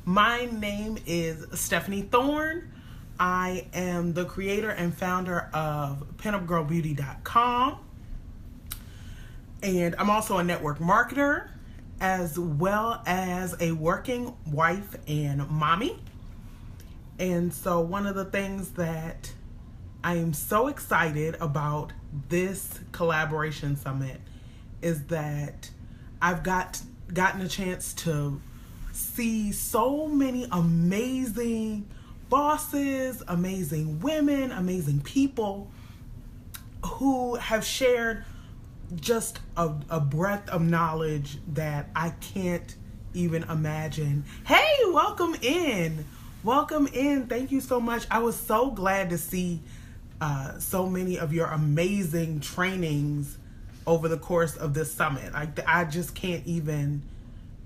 My name is Steph Thorne. I am the creator and founder of PinUpGirlBeauty.com. And I'm also a network marketer as well as a working wife and mommy. And so one of the things that I am so excited about this collaboration summit is that I've gotten a chance to see so many amazing bosses, amazing women, amazing people who have shared just a breadth of knowledge that I can't even imagine. Hey, welcome in. Welcome in. Thank you so much. I was so glad to see so many of your amazing trainings over the course of this summit. I just can't even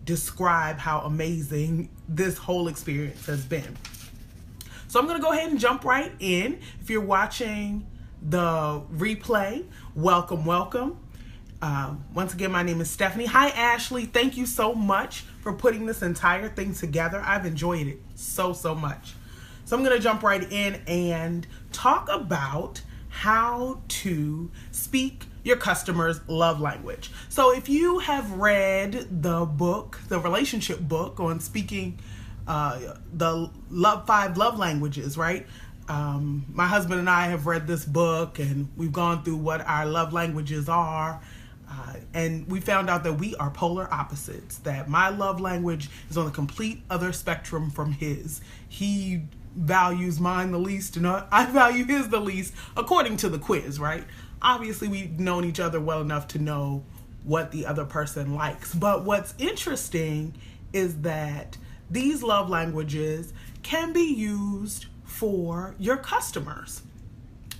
describe how amazing this whole experience has been. So I'm going to go ahead and jump right in. If you're watching the replay, welcome. Once again, my name is Stephanie. Hi, Ashley. Thank you so much for putting this entire thing together. I've enjoyed it so much. So I'm going to jump right in and talk about how to speak your customer's love language. So if you have read the book, the relationship book on speaking the 5 love languages, right? My husband and I have read this book and we've gone through what our love languages are. And we found out that we are polar opposites, that my love language is on the complete other spectrum from his. He values mine the least and I value his the least, according to the quiz, right? Obviously, we've known each other well enough to know what the other person likes. But what's interesting is that these love languages can be used for your customers.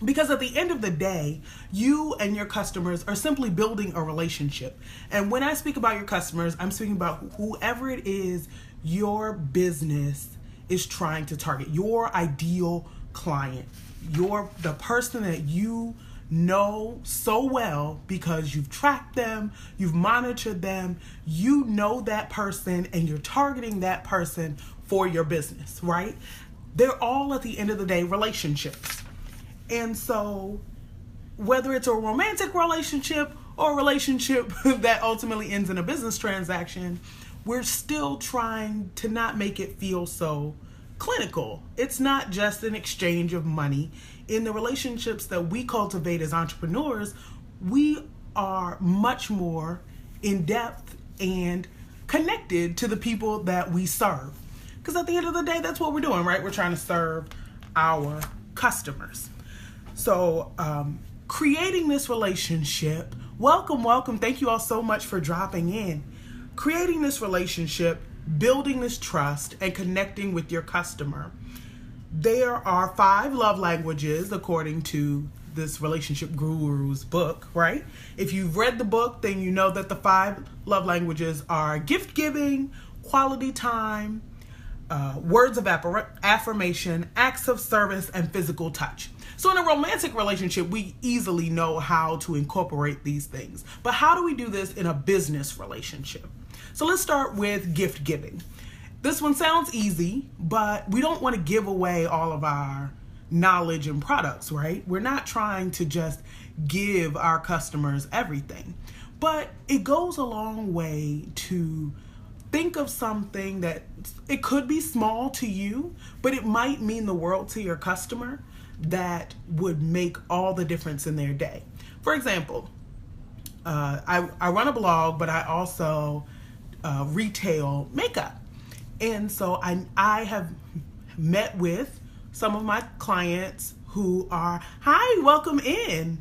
Because at the end of the day, you and your customers are simply building a relationship. And when I speak about your customers, I'm speaking about whoever it is your business is trying to target, your ideal client, the person that you know so well because you've tracked them, you've monitored them, you know that person and you're targeting that person for your business, right? They're all at the end of the day relationships. And so whether it's a romantic relationship or a relationship that ultimately ends in a business transaction, we're still trying to not make it feel so clinical. It's not just an exchange of money. In the relationships that we cultivate as entrepreneurs, we are much more in depth and connected to the people that we serve. Because at the end of the day, that's what we're doing, right? We're trying to serve our customers. So creating this relationship, welcome. Thank you all so much for dropping in. Creating this relationship, building this trust, and connecting with your customer. There are 5 love languages according to this relationship guru's book, right? If you've read the book, then you know that the 5 love languages are gift giving, quality time, words of affirmation, acts of service, and physical touch. So in a romantic relationship, we easily know how to incorporate these things. But how do we do this in a business relationship? So let's start with gift giving. This one sounds easy, but we don't want to give away all of our knowledge and products, right? We're not trying to just give our customers everything. But it goes a long way to think of something that it could be small to you, but it might mean the world to your customer that would make all the difference in their day. For example, I run a blog, but I also retail makeup. And so I have met with some of my clients who are, welcome in,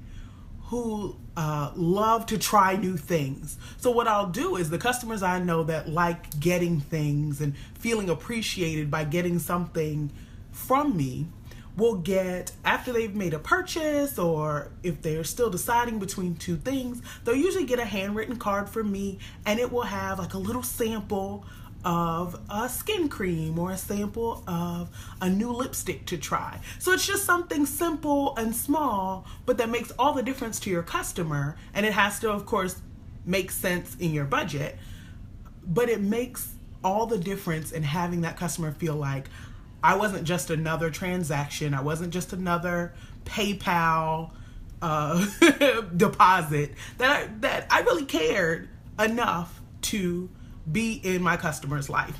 who love to try new things. So what I'll do is the customers I know that like getting things and feeling appreciated by getting something from me will get, after they've made a purchase or if they're still deciding between 2 things, they'll usually get a handwritten card from me and it will have like a little sample of a skin cream or a sample of a new lipstick to try. So it's just something simple and small, but that makes all the difference to your customer. And it has to, of course, make sense in your budget, but it makes all the difference in having that customer feel like I wasn't just another transaction. I wasn't just another PayPal deposit, that I really cared enough to be in my customer's life.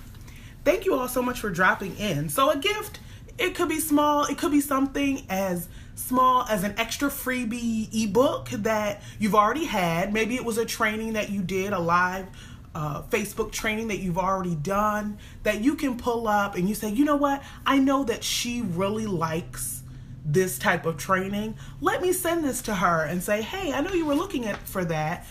Thank you all so much for dropping in. So a gift, it could be small. It could be something as small as an extra freebie ebook that you've already had. Maybe it was a training that you did, a live Facebook training that you've already done, that you can pull up and you say, you know what? I know that she really likes this type of training. Let me send this to her and say, hey, I know you were looking for that.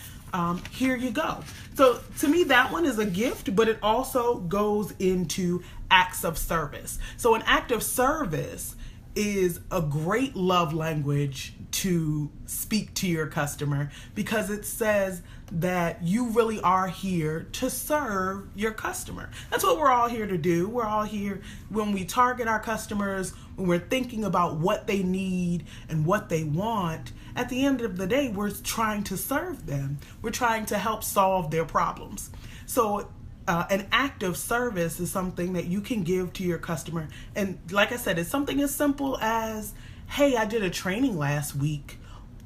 Here you go. So to me, that one is a gift, but it also goes into acts of service. So an act of service is a great love language to speak to your customer, because it says that you really are here to serve your customer. That's what we're all here to do. We're all here when we target our customers, when we're thinking about what they need and what they want. At the end of the day, we're trying to serve them. We're trying to help solve their problems. So an act of service is something that you can give to your customer. And like I said, it's something as simple as, hey, I did a training last week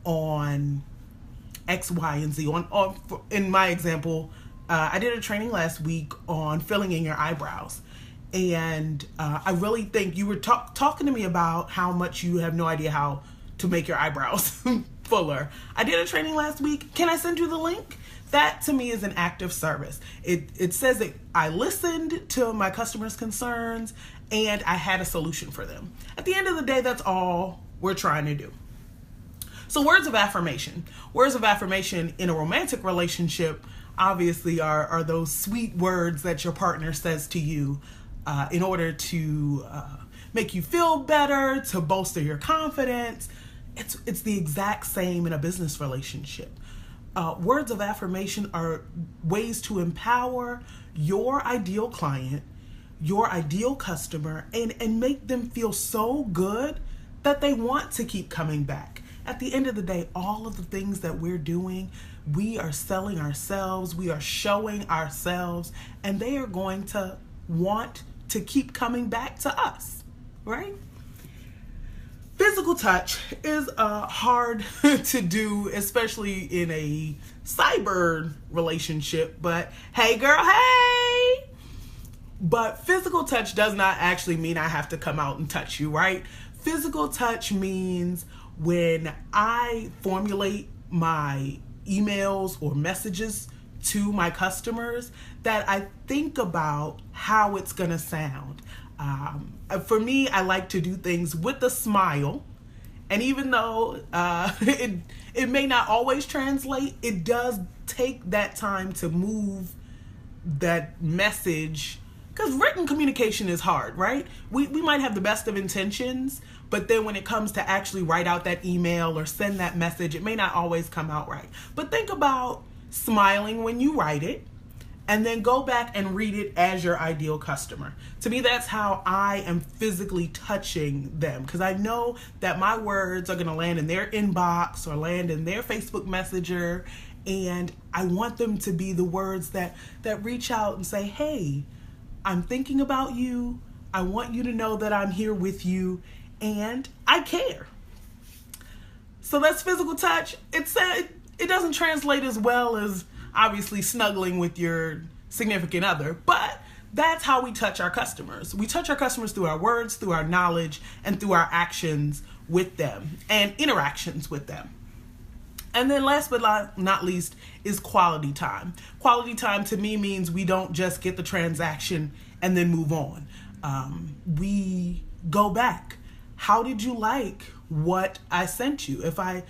on X, Y, and Z. In my example, I did a training last week on filling in your eyebrows. And I really think you were talking to me about how much you have no idea how to make your eyebrows fuller. I did a training last week. Can I send you the link? That to me is an act of service. It says that I listened to my customers' concerns and I had a solution for them. At the end of the day, that's all we're trying to do. So words of affirmation. Words of affirmation in a romantic relationship obviously are those sweet words that your partner says to you in order to make you feel better, to bolster your confidence. It's the exact same in a business relationship. Words of affirmation are ways to empower your ideal client, your ideal customer, and make them feel so good that they want to keep coming back. At the end of the day, all of the things that we're doing, we are selling ourselves, we are showing ourselves, and they are going to want to keep coming back to us, right? Physical touch is hard to do, especially in a cyber relationship, but hey girl, hey! But physical touch does not actually mean I have to come out and touch you, right? Physical touch means when I formulate my emails or messages to my customers, that I think about how it's gonna sound. For me, I like to do things with a smile, and even though it may not always translate, it does take that time to move that message, because written communication is hard, right? We might have the best of intentions, but then when it comes to actually write out that email or send that message, it may not always come out right. But think about smiling when you write it, and then go back and read it as your ideal customer. To me, that's how I am physically touching them, because I know that my words are gonna land in their inbox or land in their Facebook Messenger, and I want them to be the words that reach out and say, hey, I'm thinking about you, I want you to know that I'm here with you, and I care. So that's physical touch. It doesn't translate as well as obviously snuggling with your significant other, but that's how we touch our customers. We touch our customers through our words, through our knowledge, and through our actions with them and interactions with them. And then last but not least is quality time. Quality time to me means we don't just get the transaction and then move on. We go back. How did you like what I sent you? If I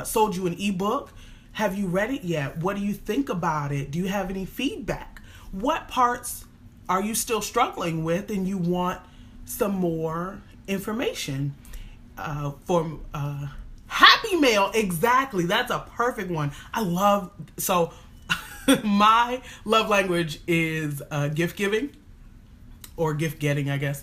sold you an ebook, have you read it yet? What do you think about it? Do you have any feedback? What parts are you still struggling with and you want some more information? Happy Mail, exactly. That's a perfect one. My love language is gift giving, or gift getting, I guess.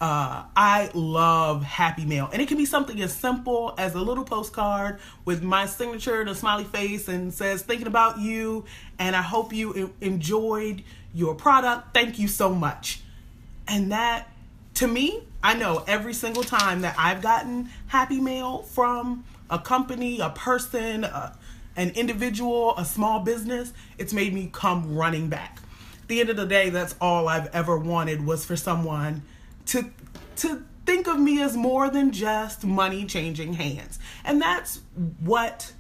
I love Happy Mail, and it can be something as simple as a little postcard with my signature and a smiley face and says thinking about you, and I hope you enjoyed your product. Thank you so much. And that, to me, I know every single time that I've gotten happy mail from a company, a person, an individual, a small business, it's made me come running back. At the end of the day, that's all I've ever wanted, was for someone to think of me as more than just money changing hands. And that's what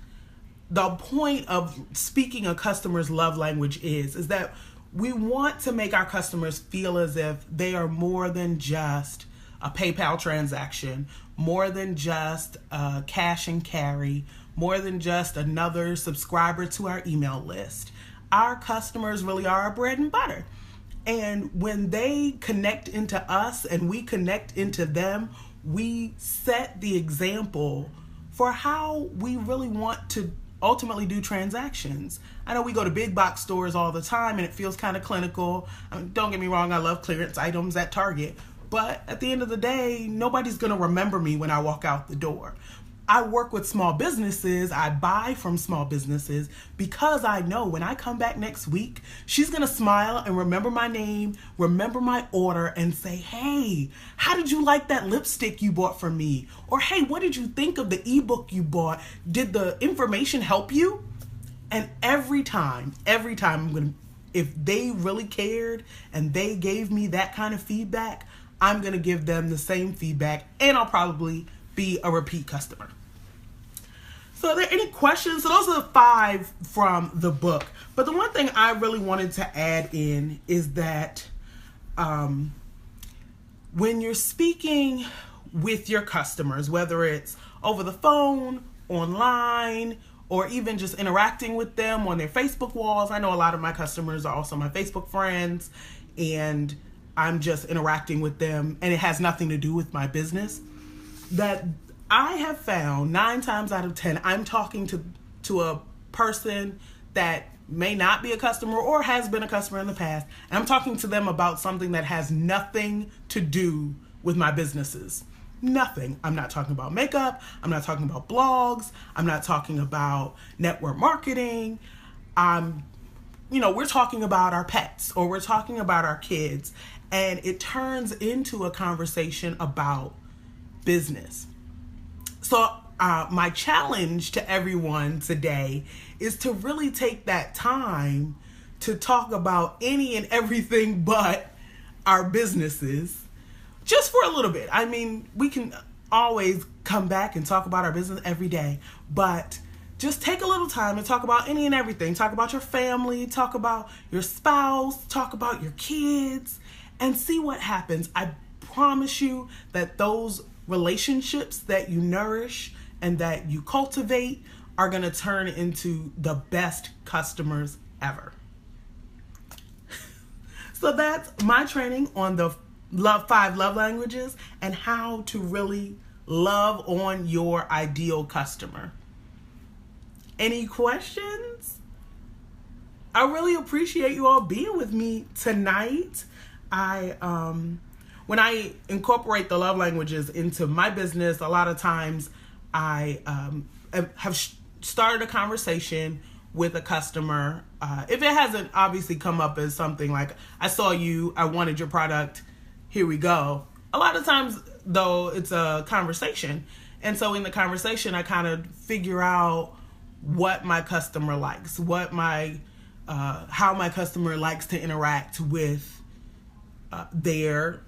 the point of speaking a customer's love language is that we want to make our customers feel as if they are more than just a PayPal transaction, more than just a cash and carry, more than just another subscriber to our email list. Our customers really are our bread and butter. And when they connect into us and we connect into them, we set the example for how we really want to ultimately do transactions. I know we go to big box stores all the time and it feels kind of clinical. Don't get me wrong, I love clearance items at Target, but at the end of the day, nobody's going to remember me when I walk out the door. I work with small businesses, I buy from small businesses, because I know when I come back next week, she's gonna smile and remember my name, remember my order, and say, hey, how did you like that lipstick you bought for me? Or hey, what did you think of the ebook you bought? Did the information help you? And every time I'm gonna, if they really cared and they gave me that kind of feedback, I'm gonna give them the same feedback, and I'll probably be a repeat customer. So are there any questions? So those are the 5 from the book. But the one thing I really wanted to add in is that when you're speaking with your customers, whether it's over the phone, online, or even just interacting with them on their Facebook walls. I know a lot of my customers are also my Facebook friends, and I'm just interacting with them, and it has nothing to do with my business. That I have found 9 times out of 10, I'm talking to a person that may not be a customer or has been a customer in the past, and I'm talking to them about something that has nothing to do with my businesses. Nothing. I'm not talking about makeup. I'm not talking about blogs. I'm not talking about network marketing. We're talking about our pets, or we're talking about our kids, and it turns into a conversation about business. So my challenge to everyone today is to really take that time to talk about any and everything but our businesses, just for a little bit. I mean, we can always come back and talk about our business every day, but just take a little time and talk about any and everything. Talk about your family, talk about your spouse, talk about your kids, and see what happens. I promise you that those relationships that you nourish and that you cultivate are going to turn into the best customers ever. So that's my training on the 5 love languages and how to really love on your ideal customer. Any questions? I really appreciate you all being with me tonight. When I incorporate the love languages into my business, a lot of times I have started a conversation with a customer. If it hasn't obviously come up as something like, I saw you, I wanted your product, here we go. A lot of times, though, it's a conversation. And so in the conversation, I kind of figure out what my customer likes, how my customer likes to interact with their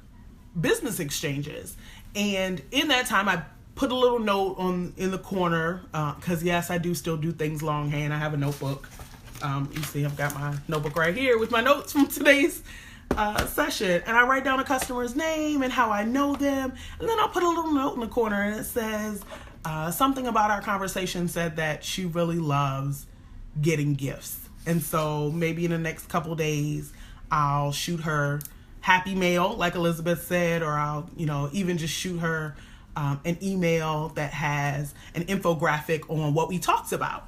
business exchanges. And in that time, I put a little note in the corner, because yes, I do still do things longhand. I have a notebook. You see, I've got my notebook right here with my notes from today's session, and I write down a customer's name and how I know them, and then I'll put a little note in the corner, and it says something about our conversation said that she really loves getting gifts. And so maybe in the next couple days, I'll shoot her happy mail, like Elizabeth said, or I'll, even just shoot her an email that has an infographic on what we talked about.